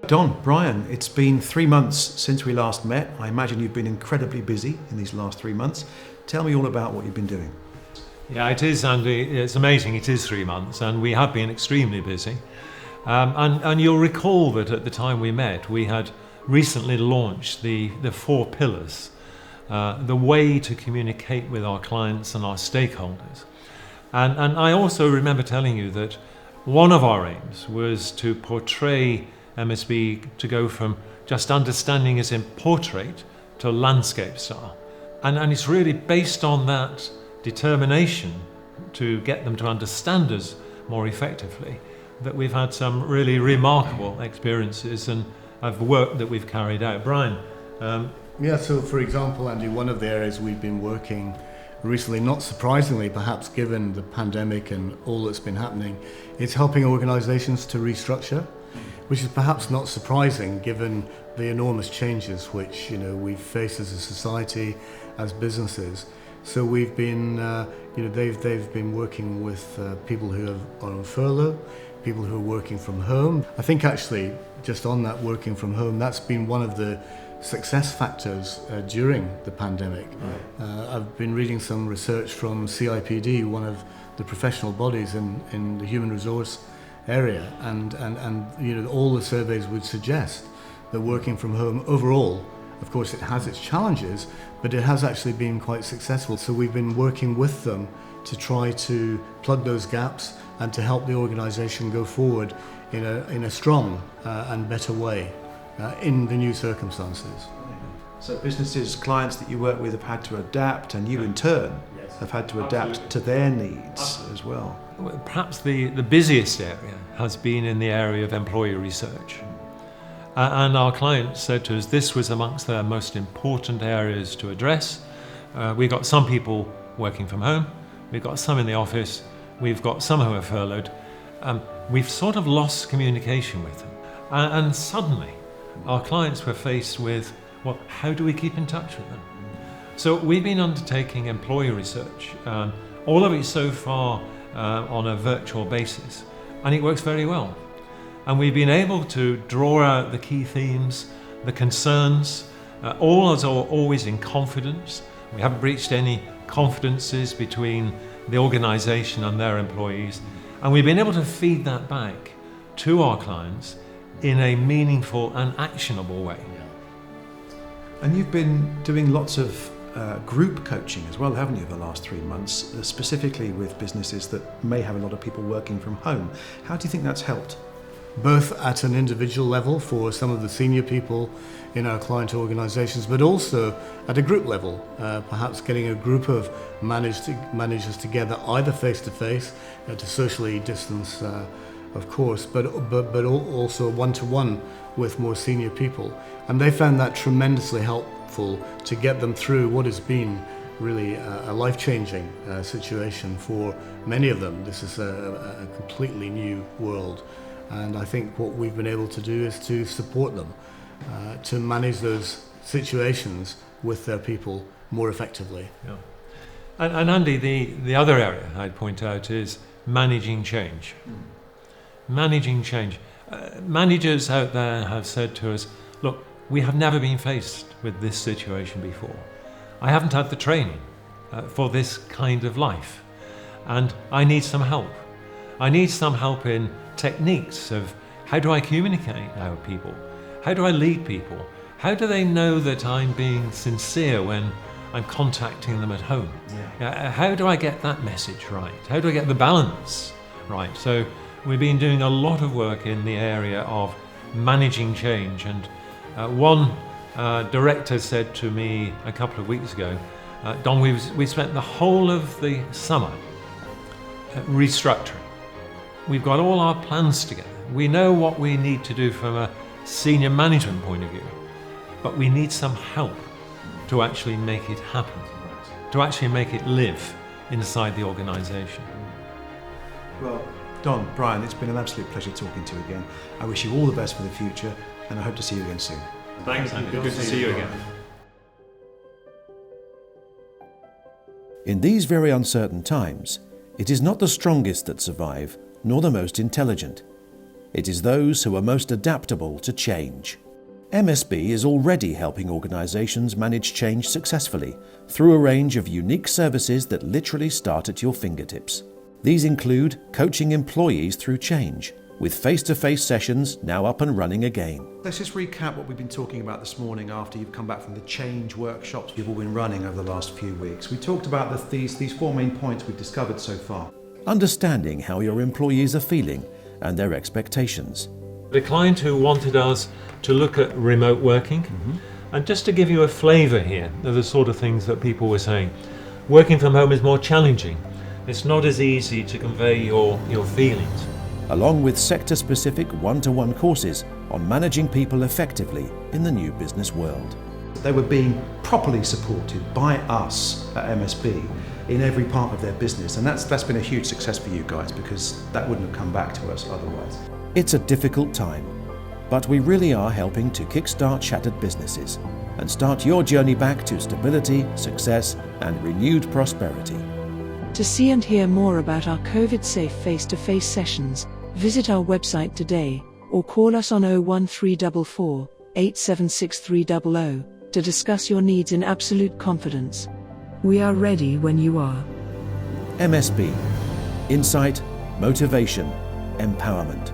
Don, Brian, it's been 3 months since we last met. I imagine you've been incredibly busy in these last 3 months. Tell me all about what you've been doing. Yeah, it is, Andy. It's amazing. It is 3 months, and we have been extremely busy. And you'll recall that at the time we met, we had recently launched the 4 pillars, the way to communicate with our clients and our stakeholders. And I also remember telling you that one of our aims was to portray MSB to go from just understanding us in portrait to landscape style. And it's really based on that determination to get them to understand us more effectively that we've had some really remarkable experiences and of work that we've carried out. Brian? So for example, Andy, one of the areas we've been working recently, not surprisingly perhaps given the pandemic and all that's been happening, is helping organisations to restructure, which is perhaps not surprising given the enormous changes which we've faced as a society, as businesses. So we've been, they've been working with people who are on furlough, people who are working from home. I think actually, just on that working from home, that's been one of the success factors during the pandemic. Right. I've been reading some research from CIPD, one of the professional bodies in the human resource area, and all the surveys would suggest that working from home overall, of course it has its challenges, but it has actually been quite successful. So we've been working with them to try to plug those gaps and to help the organisation go forward in a strong and better way in the new circumstances. So businesses, clients that you work with have had to adapt, and you in turn have had to adapt to their needs as well. Perhaps the busiest area has been in the area of employee research. And our clients said to us this was amongst their most important areas to address. We've got some people working from home, we've got some in the office, we've got some who are furloughed. We've sort of lost communication with them. And suddenly our clients were faced with, well, how do we keep in touch with them? So we've been undertaking employee research, all of it so far on a virtual basis, and it works very well. And we've been able to draw out the key themes, the concerns, all as always in confidence. We haven't breached any confidences between the organisation and their employees, and we've been able to feed that back to our clients in a meaningful and actionable way. And you've been doing lots of group coaching as well, haven't you, the last 3 months, specifically with businesses that may have a lot of people working from home. How do you think that's helped? Both at an individual level for some of the senior people in our client organisations, but also at a group level, perhaps getting a group of managers together, either face-to-face, to socially distance, of course, but also one-to-one with more senior people. And they found that tremendously helpful to get them through what has been really a life-changing situation for many of them. This is a completely new world. And I think what we've been able to do is to support them, to manage those situations with their people more effectively. Yeah. And Andy, the other area I'd point out is managing change. Managing change. Managers out there have said to us, look, we have never been faced with this situation before. I haven't had the training for this kind of life, and I need some help. I need some help in techniques of how do I communicate with people? How do I lead people? How do they know that I'm being sincere when I'm contacting them at home? How do I get that message right? How do I get the balance right? So we've been doing a lot of work in the area of managing change, and one director said to me a couple of weeks ago, Don, we've spent the whole of the summer restructuring. We've got all our plans together. We know what we need to do from a senior management point of view, but we need some help to actually make it happen, to actually make it live inside the organisation. Well, Don, Brian, it's been an absolute pleasure talking to you again. I wish you all the best for the future, and I hope to see you again soon. Thanks, Andy. Good to see you again. In these very uncertain times, it is not the strongest that survive, nor the most intelligent. It is those who are most adaptable to change. MSB is already helping organisations manage change successfully through a range of unique services that literally start at your fingertips. These include coaching employees through change, with face-to-face sessions now up and running again. Let's just recap what we've been talking about this morning after you've come back from the change workshops we've all been running over the last few weeks. We talked about these 4 main points we've discovered so far. Understanding how your employees are feeling and their expectations. The client who wanted us to look at remote working, and just to give you a flavour here of the sort of things that people were saying, working from home is more challenging. It's not as easy to convey your feelings. Along with sector-specific one-to-one courses on managing people effectively in the new business world. They were being properly supported by us at MSB in every part of their business, and that's been a huge success for you guys, because that wouldn't have come back to us otherwise. It's a difficult time, but we really are helping to kickstart shattered businesses and start your journey back to stability, success, and renewed prosperity. To see and hear more about our COVID-safe face-to-face sessions, visit our website today or call us on 01344 876300 to discuss your needs in absolute confidence. We are ready when you are. MSB. Insight, motivation, empowerment.